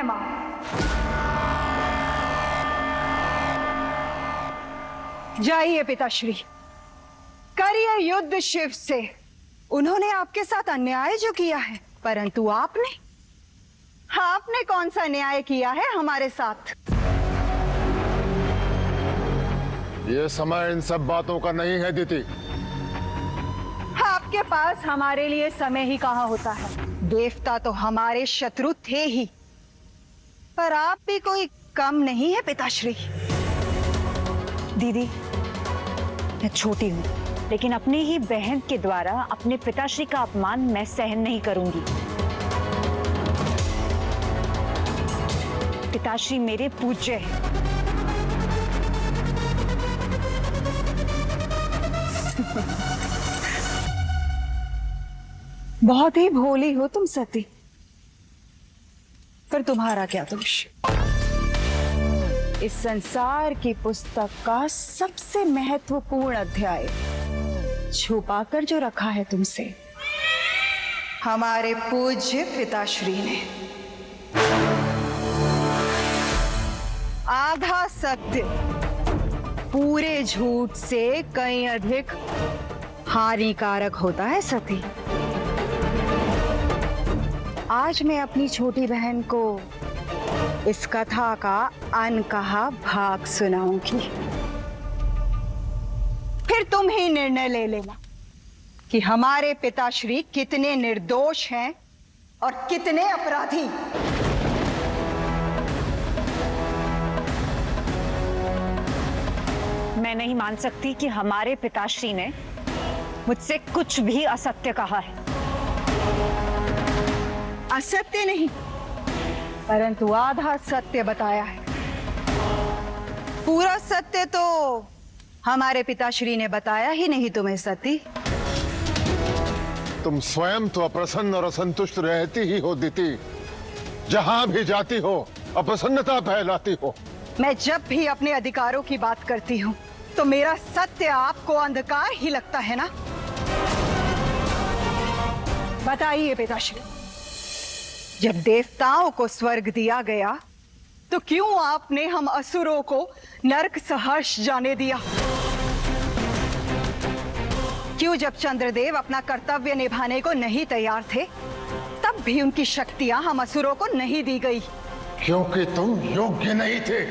मां। जाइए पिताश्री, करिए युद्ध शिव से। उन्होंने आपके साथ अन्याय जो किया है, परंतु आपने कौन सा न्याय किया है हमारे साथ? ये समय इन सब बातों का नहीं है दीदी। आपके पास हमारे लिए समय ही कहाँ होता है। देवता तो हमारे शत्रु थे ही, पर आप भी कोई कम नहीं है पिताश्री। दीदी, मैं छोटी हूँ, लेकिन अपनी ही बहन के द्वारा अपने पिताश्री का अपमान मैं सहन नहीं करूंगी। पिताश्री मेरे पूज्य हैं। बहुत ही भोली हो तुम सती, पर तुम्हारा क्या दोष? इस संसार की पुस्तक का सबसे महत्वपूर्ण अध्याय छुपाकर जो रखा है तुमसे हमारे पूज्य पिताश्री ने। आधा सत्य पूरे झूठ से कहीं अधिक हानिकारक होता है सती। आज मैं अपनी छोटी बहन को इस कथा का अनकहा भाग सुनाऊंगी, फिर तुम ही निर्णय ले लेना कि हमारे पिताश्री कितने निर्दोष हैं और कितने अपराधी। मैं नहीं मान सकती कि हमारे पिताश्री ने मुझसे कुछ भी असत्य कहा है। असत्य नहीं, परंतु आधा सत्य बताया है। पूरा सत्य तो हमारे पिताश्री ने बताया ही नहीं तुम्हें सती। तुम स्वयं तो अप्रसन्न और असंतुष्ट रहती ही हो दीदी। जहां भी जाती हो अप्रसन्नता फैलाती हो। मैं जब भी अपने अधिकारों की बात करती हूँ तो मेरा सत्य आपको अंधकार ही लगता है ना? बताइए पिताश्री, जब देवताओं को स्वर्ग दिया गया तो क्यों आपने हम असुरों को नरक सहर्ष जाने दिया? क्यों जब चंद्रदेव अपना कर्तव्य निभाने को नहीं तैयार थे तब भी उनकी शक्तियां हम असुरों को नहीं दी गई? क्योंकि तुम योग्य नहीं थे।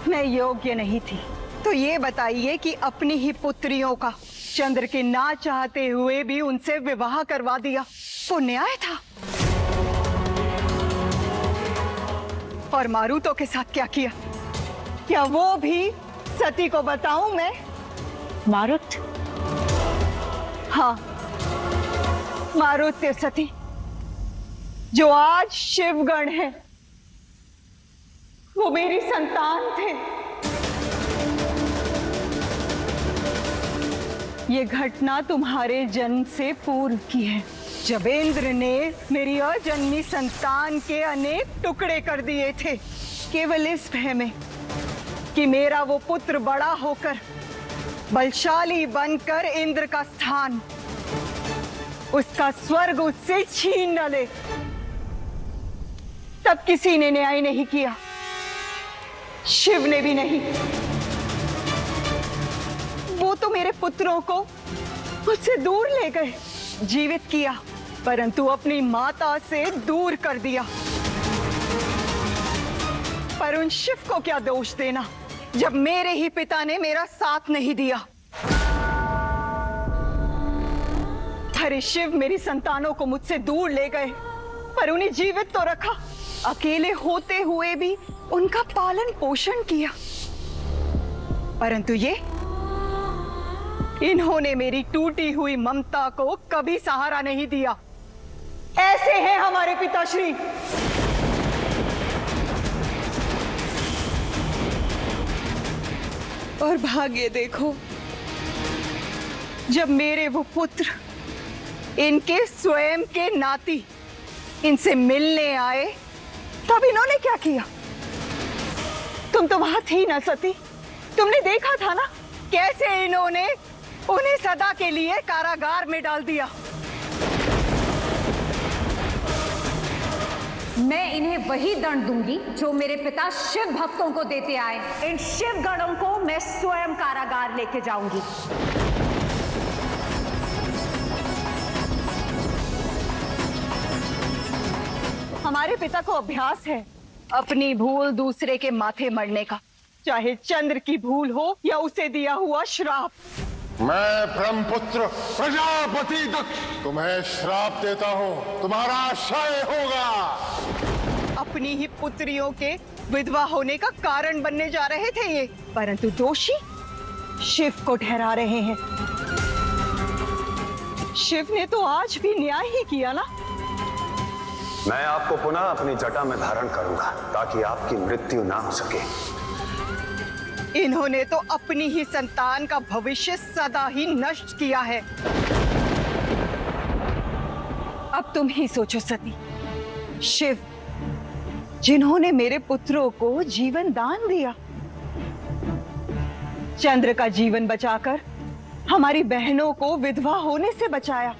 मैं योग्य नहीं थी तो ये बताइए कि अपनी ही पुत्रियों का चंद्र के ना चाहते हुए भी उनसे विवाह करवा दिया, वो न्याय था? और मारुतों के साथ क्या किया? क्या वो भी सती को बताऊं मैं? मारुत? हाँ, मारुत सती जो आज शिवगण है, वो मेरी संतान थे। ये घटना तुम्हारे जन्म से पूर्व की है, जब इंद्र ने मेरी अजन्मी संतान के अनेक टुकड़े कर दिए थे, केवल इस भय में कि मेरा वो पुत्र बड़ा होकर बलशाली बनकर इंद्र का स्थान, उसका स्वर्ग उससे छीन न ले। तब किसी ने न्याय नहीं किया, शिव ने भी नहीं। वो तो मेरे पुत्रों को मुझसे दूर ले गए, जीवित किया, परंतु अपनी माता से दूर कर दिया। पर उन शिव को क्या दोष देना जब मेरे ही पिता ने मेरा साथ नहीं दिया। अरे शिव मेरी संतानों को मुझसे दूर ले गए, पर उन्हें जीवित तो रखा, अकेले होते हुए भी उनका पालन पोषण किया। परंतु ये इन्होंने मेरी टूटी हुई ममता को कभी सहारा नहीं दिया। ऐसे हैं हमारे पिताश्री। और भाग्य देखो, जब मेरे वो पुत्र इनके स्वयं के नाती इनसे मिलने आए तब इन्होंने क्या किया? तुम तो वहां थी ना सती, तुमने देखा था ना कैसे इन्होंने उन्हें सदा के लिए कारागार में डाल दिया। मैं इन्हें वही दंड दूंगी जो मेरे पिता शिव भक्तों को देते आए। इन शिव गणों को मैं स्वयं कारागार लेके जाऊंगी। हमारे पिता को अभ्यास है अपनी भूल दूसरे के माथे मरने का, चाहे चंद्र की भूल हो या उसे दिया हुआ श्राप। मैं ब्रह्मपुत्र प्रजापति दक्ष तुम्हें श्राप देता हूँ, तुम्हारा क्षय होगा। अपनी ही पुत्रियों के विधवा होने का कारण बनने जा रहे थे ये, परंतु दोषी शिव को ठहरा रहे हैं। शिव ने तो आज भी न्याय ही किया ना। मैं आपको पुनः अपनी जटा में धारण करूंगा ताकि आपकी मृत्यु ना हो सके। इन्होंने तो अपनी ही संतान का भविष्य सदा ही नष्ट किया है। अब तुम ही सोचो सती, शिव जिन्होंने मेरे पुत्रों को जीवन दान दिया, चंद्र का जीवन बचाकर हमारी बहनों को विधवा होने से बचाया,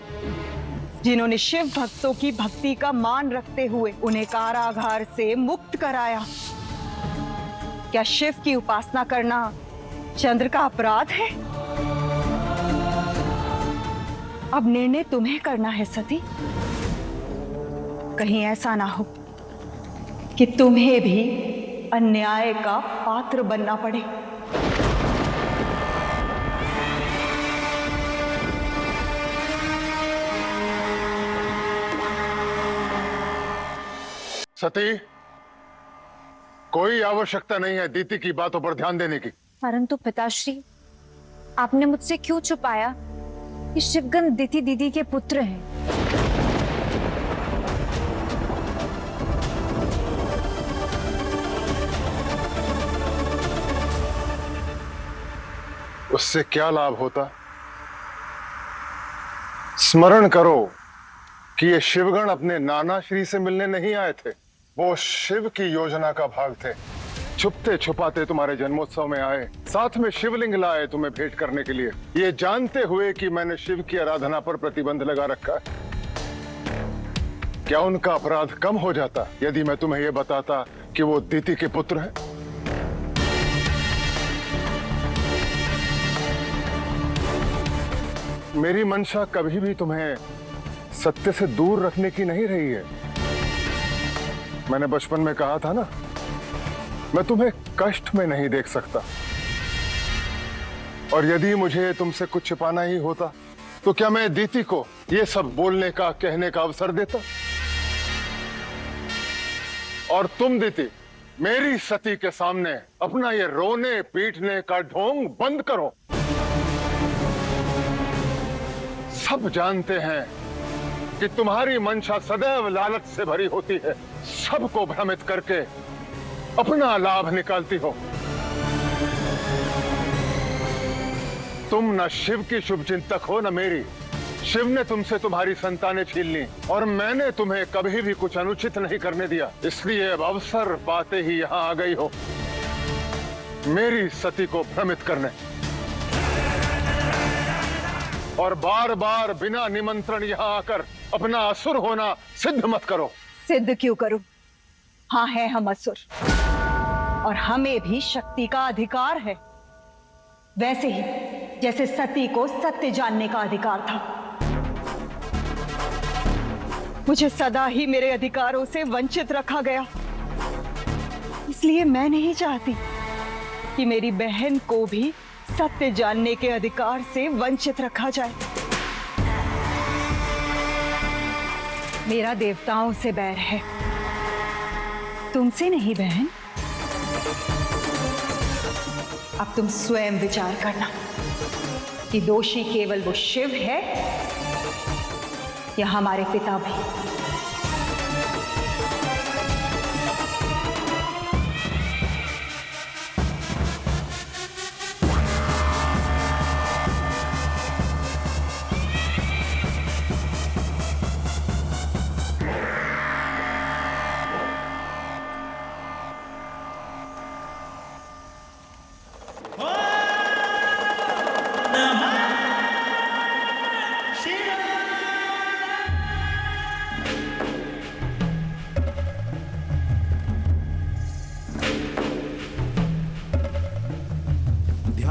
जिन्होंने शिव भक्तों की भक्ति का मान रखते हुए उन्हें कारागार से मुक्त कराया। क्या शिव की उपासना करना चंद्र का अपराध है? अब निर्णय तुम्हें करना है सती। कहीं ऐसा ना हो कि तुम्हें भी अन्याय का पात्र बनना पड़े। सती, कोई आवश्यकता नहीं है दीति की बातों पर ध्यान देने की। परंतु पिताश्री, आपने मुझसे क्यों छुपाया कि शिवगण दिति दीदी के पुत्र हैं? उससे क्या लाभ होता? स्मरण करो कि ये शिवगण अपने नाना श्री से मिलने नहीं आए थे, वो शिव की योजना का भाग थे। छुपते छुपाते तुम्हारे जन्मोत्सव में आए, साथ में शिवलिंग लाए तुम्हें भेंट करने के लिए, ये जानते हुए कि मैंने शिव की आराधना पर प्रतिबंध लगा रखा है। क्या उनका अपराध कम हो जाता यदि मैं तुम्हें यह बताता कि वो दिति के पुत्र हैं? मेरी मंशा कभी भी तुम्हें सत्य से दूर रखने की नहीं रही है। मैंने बचपन में कहा था ना, मैं तुम्हें कष्ट में नहीं देख सकता, और यदि मुझे तुमसे कुछ छिपाना ही होता तो क्या मैं दीति को ये सब बोलने का, कहने का अवसर देता? और तुम दीति, मेरी सती के सामने अपना ये रोने पीटने का ढोंग बंद करो। सब जानते हैं कि तुम्हारी मंशा सदैव लालच से भरी होती है, सबको भ्रमित करके अपना लाभ निकालती हो। तुम न शिव की शुभचिंतक हो न मेरी। शिव ने तुमसे तुम्हारी संतानें छीन ली और मैंने तुम्हें कभी भी कुछ अनुचित नहीं करने दिया, इसलिए अब अवसर पाते ही यहां आ गई हो मेरी सती को भ्रमित करने। और बार बार बिना निमंत्रण यहां आकर अपना असुर होना सिद्ध मत करो। सिद्ध क्यों करूं? हाँ, है हम असुर, और हमें भी शक्ति का अधिकार है, वैसे ही जैसे सती को सत्य जानने का अधिकार था। मुझे सदा ही मेरे अधिकारों से वंचित रखा गया, इसलिए मैं नहीं चाहती कि मेरी बहन को भी सत्य जानने के अधिकार से वंचित रखा जाए। मेरा देवताओं से बैर है, तुमसे नहीं बहन। अब तुम स्वयं विचार करना कि दोषी केवल वो शिव है या हमारे पिता भी।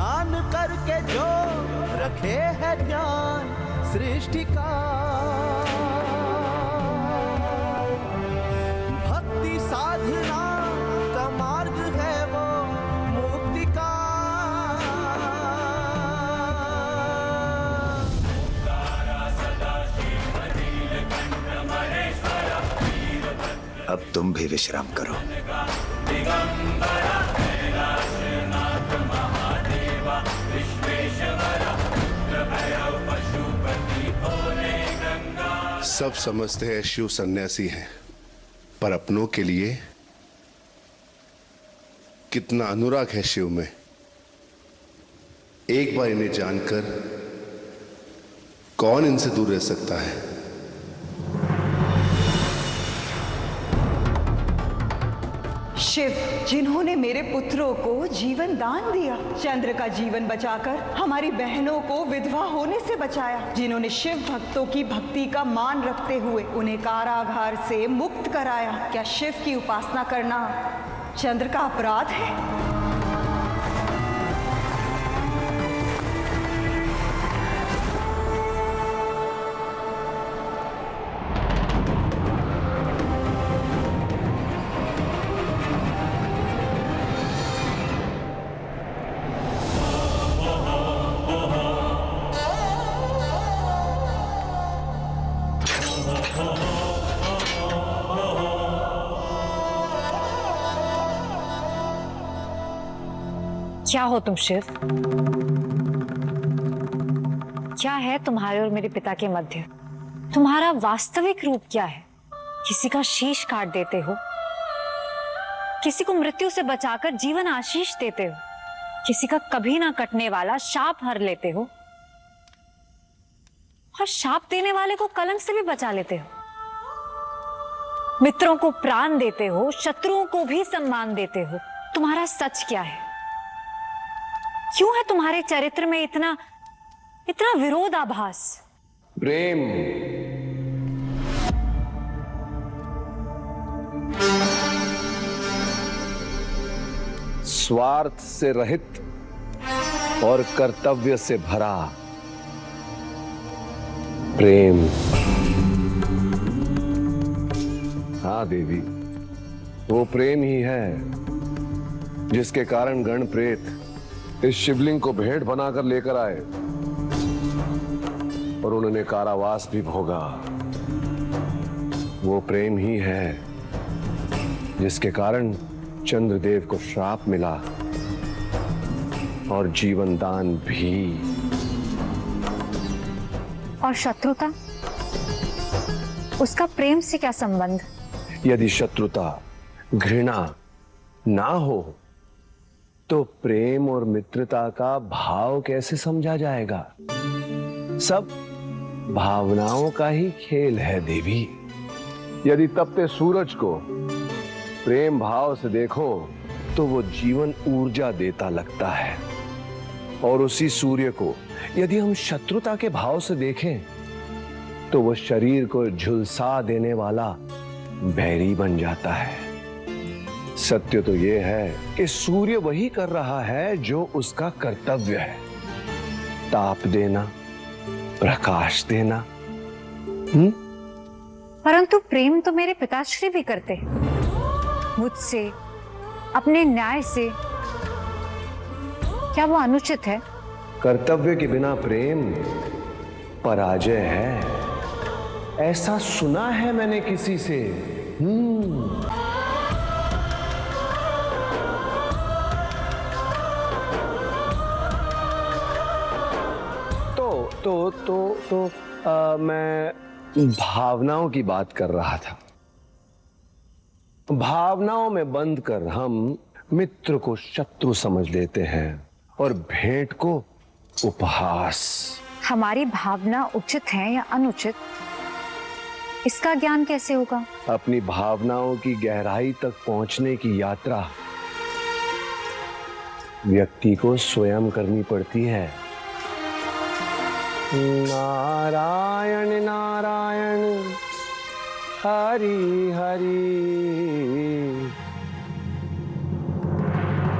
ध्यान करके जो रखे है ध्यान सृष्टि का, भक्ति साधना का मार्ग है वो मुक्ति का। अब तुम भी विश्राम करो। सब समझते हैं शिव सन्यासी हैं, पर अपनों के लिए कितना अनुराग है शिव में। एक बार इन्हें जानकर कौन इनसे दूर रह सकता है। शिव, जिन्होंने मेरे पुत्रों को जीवन दान दिया, चंद्र का जीवन बचाकर हमारी बहनों को विधवा होने से बचाया, जिन्होंने शिव भक्तों की भक्ति का मान रखते हुए उन्हें कारागार से मुक्त कराया, क्या शिव की उपासना करना चंद्र का अपराध है? क्या हो तुम शिव? क्या है तुम्हारे और मेरे पिता के मध्य? तुम्हारा वास्तविक रूप क्या है? किसी का शीश काट देते हो, किसी को मृत्यु से बचाकर जीवन आशीष देते हो, किसी का कभी ना कटने वाला शाप हर लेते हो, और शाप देने वाले को कलंक से भी बचा लेते हो। मित्रों को प्राण देते हो, शत्रुओं को भी सम्मान देते हो। तुम्हारा सच क्या है? क्यों है तुम्हारे चरित्र में इतना विरोधाभास? प्रेम। स्वार्थ से रहित और कर्तव्य से भरा प्रेम। हाँ देवी, वो प्रेम ही है जिसके कारण गण प्रेत इस शिवलिंग को भेंट बनाकर लेकर आए और उन्होंने कारावास भी भोगा। वो प्रेम ही है जिसके कारण चंद्रदेव को श्राप मिला और जीवन दान भी। और शत्रुता, उसका प्रेम से क्या संबंध? यदि शत्रुता, घृणा ना हो तो प्रेम और मित्रता का भाव कैसे समझा जाएगा? सब भावनाओं का ही खेल है देवी। यदि तपते सूरज को प्रेम भाव से देखो तो वो जीवन ऊर्जा देता लगता है, और उसी सूर्य को यदि हम शत्रुता के भाव से देखें तो वो शरीर को झुलसा देने वाला बैरी बन जाता है। सत्य तो यह है कि सूर्य वही कर रहा है जो उसका कर्तव्य है, ताप देना, प्रकाश देना। परंतु प्रेम तो मेरे पिताश्री भी करते हैं, मुझसे, अपने न्याय से। क्या वो अनुचित है? कर्तव्य के बिना प्रेम पराजय है, ऐसा सुना है मैंने किसी से। मैं भावनाओं की बात कर रहा था। भावनाओं में बंद कर हम मित्र को शत्रु समझ लेते हैं और भेंट को उपहास। हमारी भावना उचित है या अनुचित, इसका ज्ञान कैसे होगा? अपनी भावनाओं की गहराई तक पहुंचने की यात्रा व्यक्ति को स्वयं करनी पड़ती है। नारायण नारायण हरि हरि